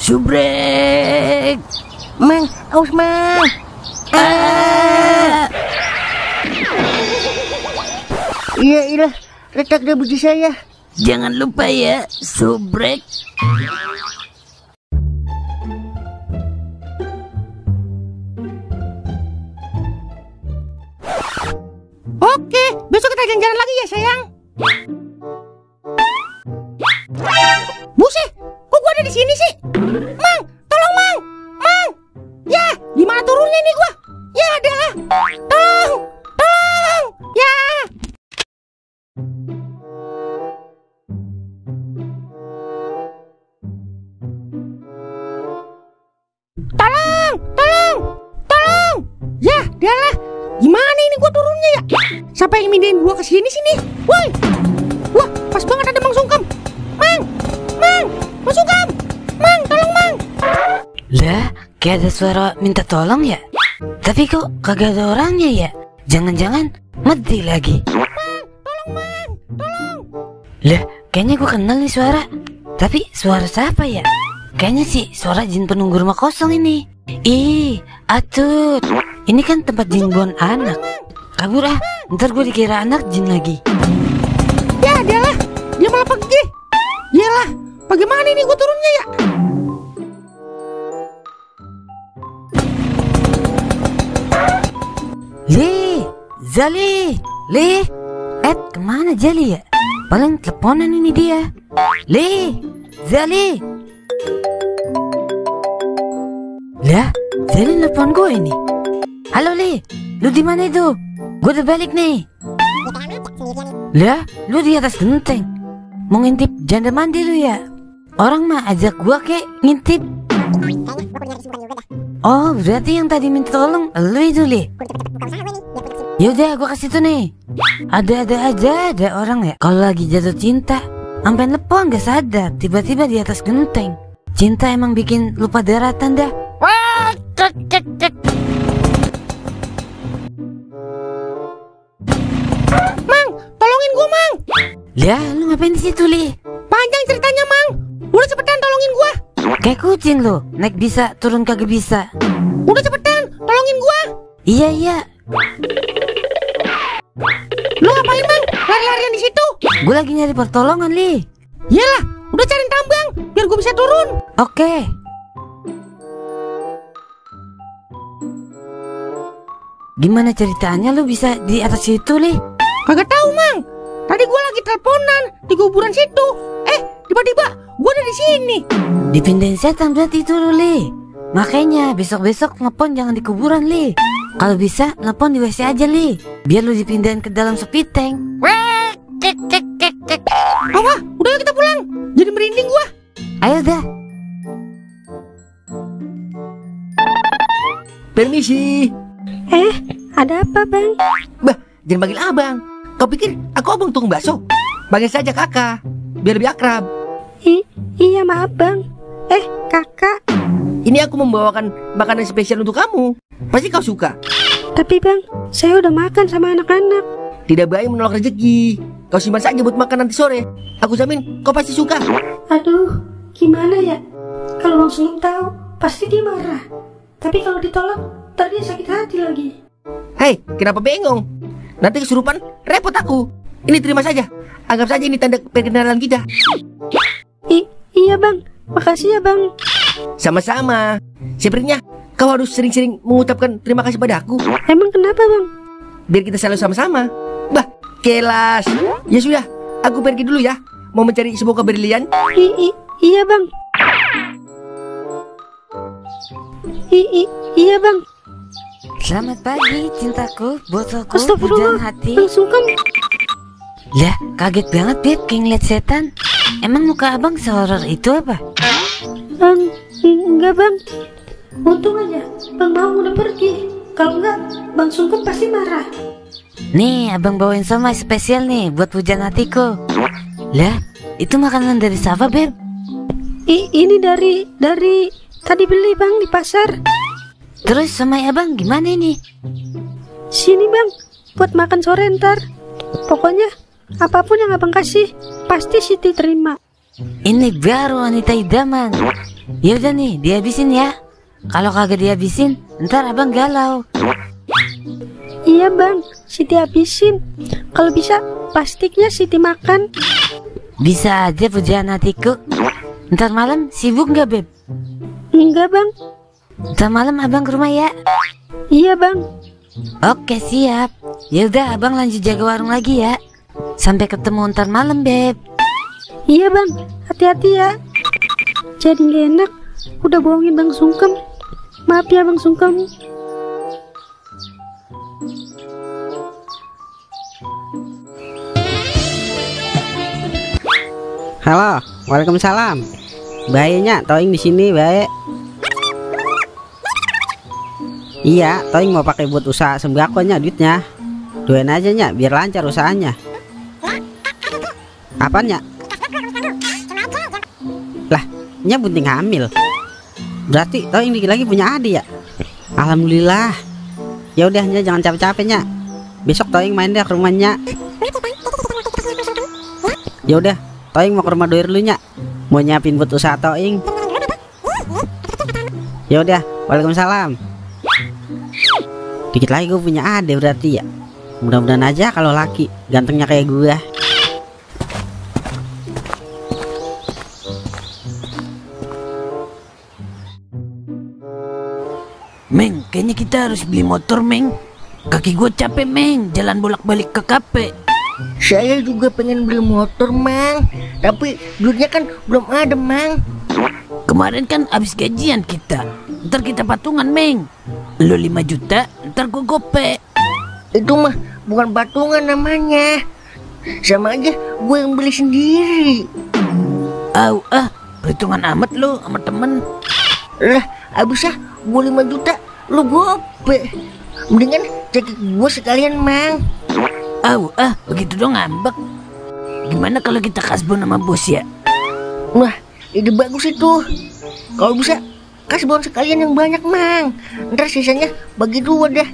Subrek. Mang, aus Mang. Iya, retak deh baju saya. Jangan lupa ya, Subrek. Oke, besok kita jalan-jalan lagi ya sayang. Buset, kok gua ada di sini sih? Mang, tolong Mang. Mang. Ya, gimana turunnya nih gua? Ya ada. Tolong. Ya. Tolong. Ya, dialah. Gimana ini gua turunnya ya? Siapa yang mindahin gua ke sini sini? Woi. Wah, pas banget ada Mang Sungkem. Mang, Mang Sungkem. Mang, tolong Mang. Lah, kayak ada suara minta tolong ya? Tapi kok kagak ada orangnya ya? Jangan-jangan mati lagi. Mang, tolong. Lah, kayaknya gua kenal nih suara. Tapi suara siapa ya? Kayaknya sih suara jin penunggu rumah kosong ini. Ih, atut. Ini kan tempat jin buan anak. Kabur ah, ntar gue dikira anak jin lagi. Ya, dialah. Dia malah pergi. Yalah, bagaimana ini gue turunnya ya? Zali. Kemana Zali ya? Paling teleponan ini dia. Zali. Lah, Zali nelfon gue ini. Halo lu di mana itu? Gue udah balik nih. Lah, lu di atas genteng. Mau ngintip janda mandi lu ya? Orang mah ajak gua kek ngintip. Oh, berarti yang tadi minta tolong lu itu Yaudah, gua kasih tuh nih. Ada aja orang ya kalau lagi jatuh cinta sampai nelfon gak sadar tiba-tiba di atas genteng. Cinta emang bikin lupa daratan dah. Wah, cek. Mang, tolongin gua Mang. Lah, lu ngapain di situ Panjang ceritanya Mang. Udah cepetan tolongin gua. Kayak kucing lu, naik bisa turun kagak bisa. Udah cepetan tolongin gua. Iya. Lu ngapain Mang? Lari-larian di situ? Gue lagi nyari pertolongan Yalah, udah cariin tambang biar gua bisa turun. Oke. Gimana ceritanya lu bisa di atas situ Kagak tahu Mang. Tadi gua lagi teleponan di kuburan situ. Tiba-tiba gua ada di sini. Dipindahin setan berarti itu lu Makanya besok-besok telepon jangan di kuburan Kalau bisa telepon di WC aja biar lu dipindahin ke dalam sepiteng. Wah, cek. Apa? Udah yuk kita pulang. Jadi merinding gua. Ayo dah. Permisi. Ada apa Bang? Bah, jangan panggil abang. Kau pikir aku abang tukang bakso? Panggil saja kakak, biar lebih akrab. Iya maaf Bang. Kakak. Ini aku membawakan makanan spesial untuk kamu. Pasti kau suka. Tapi Bang, saya udah makan sama anak-anak. Tidak baik menolak rezeki. Kau simpan saja buat makan nanti sore. Aku jamin kau pasti suka. Aduh, gimana ya? Kalau Bang Sungkem tahu, pasti dia marah. Tapi kalau ditolak, ntar dia sakit hati lagi. Hei, kenapa bengong? Nanti kesurupan, repot aku. Ini terima saja. Anggap saja ini tanda perkenalan kita. Iya Bang, makasih ya Bang. Sama-sama. Sebenarnya kau harus sering-sering mengucapkan terima kasih padaku. Emang kenapa Bang? Biar kita selalu sama-sama. Bah, kelas. Ya sudah, aku pergi dulu ya. Mau mencari sebuah keberlian. Iya Bang. Iya Bang. Selamat pagi cintaku, botolku, Astagfirullah, pujaan hati. Bang Sungkem. Lah, kaget banget Beb kayak ngeliat setan. Emang muka abang sehoror itu apa? Enggak Bang. Untung aja Bang Maung udah pergi. Kalau enggak, Bang Sungkem pasti marah. Nih, abang bawain somai spesial nih buat pujaan hatiku. Lah, itu makanan dari siapa Beb? Ini dari tadi beli Bang di pasar. Terus somai abang gimana ini? Sini Bang, buat makan sore ntar. Pokoknya apapun yang abang kasih, pasti Siti terima. Ini baru wanita idaman. Ya udah nih, dihabisin ya. Kalau kagak dihabisin, ntar abang galau. Iya bang, Siti habisin. Kalau bisa, plastiknya Siti makan. Bisa aja pujaan hatiku. Ntar malam sibuk nggak Beb? Enggak bang. Ntar malam abang ke rumah ya. Iya bang. Oke siap. Ya udah abang lanjut jaga warung lagi ya. Sampai ketemu ntar malam Beb. Iya bang, hati-hati ya. Jadi gak enak, udah bohongin Bang Sungkem. Maaf ya Bang Sungkem. Halo, waalaikumsalam. Baiknya, Toing di sini baik. Iya, Toing mau pakai buat usaha sembakonya duitnya. Doain aja nya, biar lancar usahanya. Apanya? Lah, nya bunting hamil. Berarti Toing dikit lagi punya adik ya? Alhamdulillah. Ya udah nya, jangan capek-capeknya. Besok Toing main deh ke rumahnya. Ya udah, Toing mau ke rumah doi dulu nya. Mau nyiapin buat usaha Toing. Ya udah, waalaikumsalam. Dikit lagi gue punya adik berarti ya. Mudah-mudahan aja kalau laki gantengnya kayak gue. Meng, kayaknya kita harus beli motor Meng. Kaki gue capek Meng, jalan bolak-balik ke kafe. Saya juga pengen beli motor, Mang. Tapi duitnya kan belum ada, Mang. Kemarin kan abis gajian kita. Ntar kita patungan Meng. Lo 5 juta, ntar gue gope. Itu mah bukan patungan namanya. Sama aja gue yang beli sendiri. Perhitungan amat lo sama temen. Lah, abisnya gue 5 juta, lu gope. Mendingan cek gue sekalian, Mang. Begitu dong ngambek. Gimana kalau kita kasbon sama bos ya? Wah, ide bagus itu. Kalau bisa kasbon sekalian yang banyak, Mang. Ntar sisanya bagi 2 dah.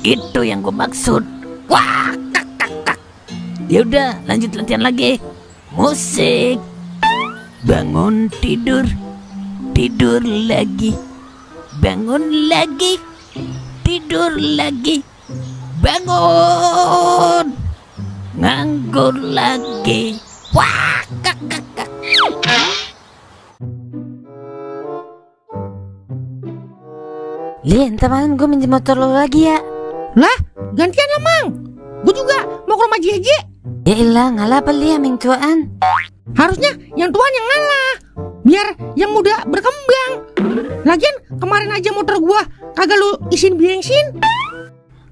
Itu yang gue maksud. Wah, kak. Ya udah, lanjut latihan lagi. Musik. Bangun tidur, tidur lagi. Bangun lagi, tidur lagi. Bangun, nganggur lagi. Wah, kak. Li, ntar malam gue minjem motor lo lagi ya. Lah, gantian lah Mang. Gue juga mau ke rumah Jeje. Ya ilah, ngalah apa li yang tuaan? Harusnya yang tuan yang ngalah, biar yang muda berkembang. Lagian kemarin aja motor gua kagak lu isiin bensin.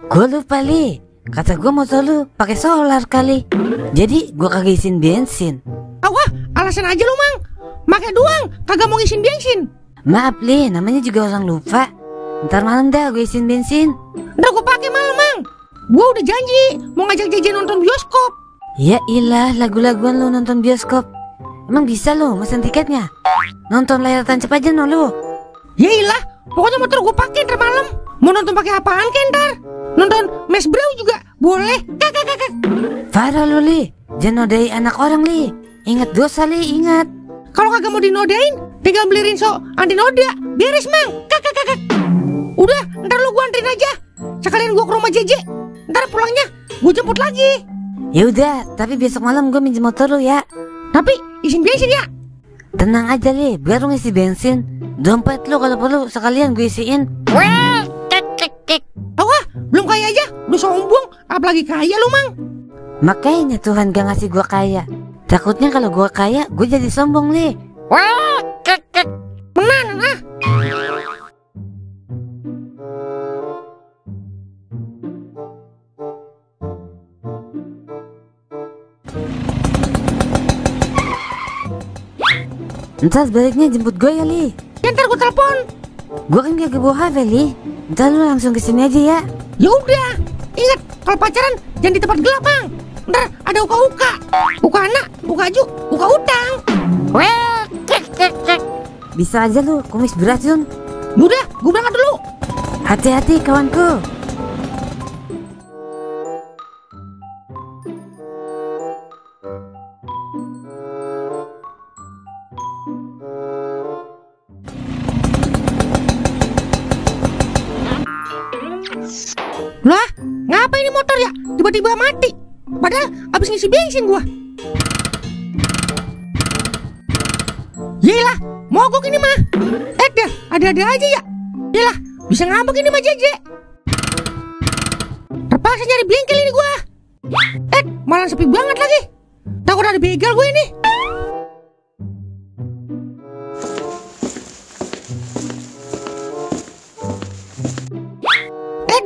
Gue lupa li, kata gue motor lu pakai solar kali. Jadi gue kagak isiin bensin. Wah, alasan aja lu Mang. Make doang, kagak mau isiin bensin. Maaf li, namanya juga orang lupa. Ntar malam dah gue isiin bensin. Ntar gue pakai malam Mang. Gue udah janji mau ngajak Jeje nonton bioskop. Ya ilah, lagu-laguan lu nonton bioskop. Emang bisa lo mesen tiketnya? Nonton layar tancap aja no lu. Ya ilah, pokoknya motor gue pakai ntar malam. Mau nonton pakai apaan ke ntar? Nonton Mes Brow juga boleh. Kak. Farah lu li, jangan nodai anak orang li. Ingat dosa li, ingat. Kalau kagak mau dinodain, tinggal beli rinso anti noda. Beres Mang. Kak. Udah, ntar lu gue anterin aja. Sekalian gue ke rumah Jeje. Ntar pulangnya gue jemput lagi. Ya udah, tapi besok malam gue minjem motor lu ya. Tapi isiin bensin ya. Tenang aja li, biar lu ngisi bensin. Dompet lu kalau perlu sekalian gue isiin. Wah, wah, belum kaya aja, udah sombong, apalagi kaya lu Mang. Makanya Tuhan gak ngasih gue kaya. Takutnya kalau gue kaya, gue jadi sombong li. Wah, menanan ah. Ntar sebaliknya jemput gue ya li. Ya, ntar gue telepon. Gue kan gak bawa HP li. Ntar lu langsung kesini aja ya. Ya udah, ingat kalau pacaran jangan di tempat gelap Mang. Ntar ada uka-uka, uka anak, uka aju, uka utang. Wah, Bisa aja lu kumis beracun. udah, gue berangkat dulu. Hati-hati kawanku. Kenapa ini motor ya? Tiba-tiba mati. Padahal habis ngisi bensin gua. Yelah, mogok ini mah. Dah, ada-ada aja ya. Yelah, bisa ngambek ini mah Jeje. Terpaksa nyari bengkel ini gua. Malah sepi banget lagi. Takut ada begal gue ini.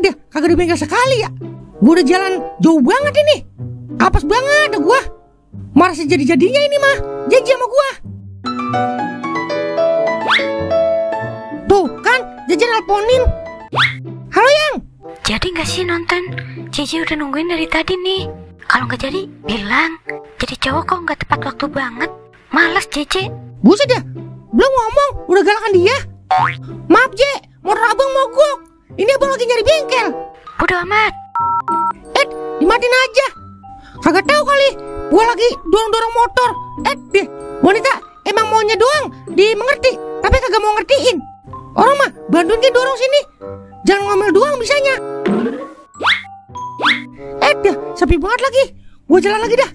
Dah, kagak ada bengkel sekali ya. Gua udah jalan jauh banget ini. Apes banget ada gua. Marah sejadi-jadinya ini mah Jeje sama gua. Tuh kan, Jeje nelponin. Halo Yang. Jadi gak sih nonton? Jeje udah nungguin dari tadi nih. Kalau gak jadi, bilang. Jadi cowok kok gak tepat waktu banget. Malas Jeje. Buset ya, belum ngomong udah galakan dia. Maaf Je, motor abang mogok. Ini abang lagi nyari bengkel. Bodo amat. Dimatiin aja. Kagak tahu kali gua lagi dorong-dorong motor. Deh, wanita emang maunya doang dimengerti, tapi kagak mau ngertiin. Orang mah bantuin dia dorong sini. Jangan ngomel doang bisanya. Dah, sepi banget lagi. Gua jalan lagi dah.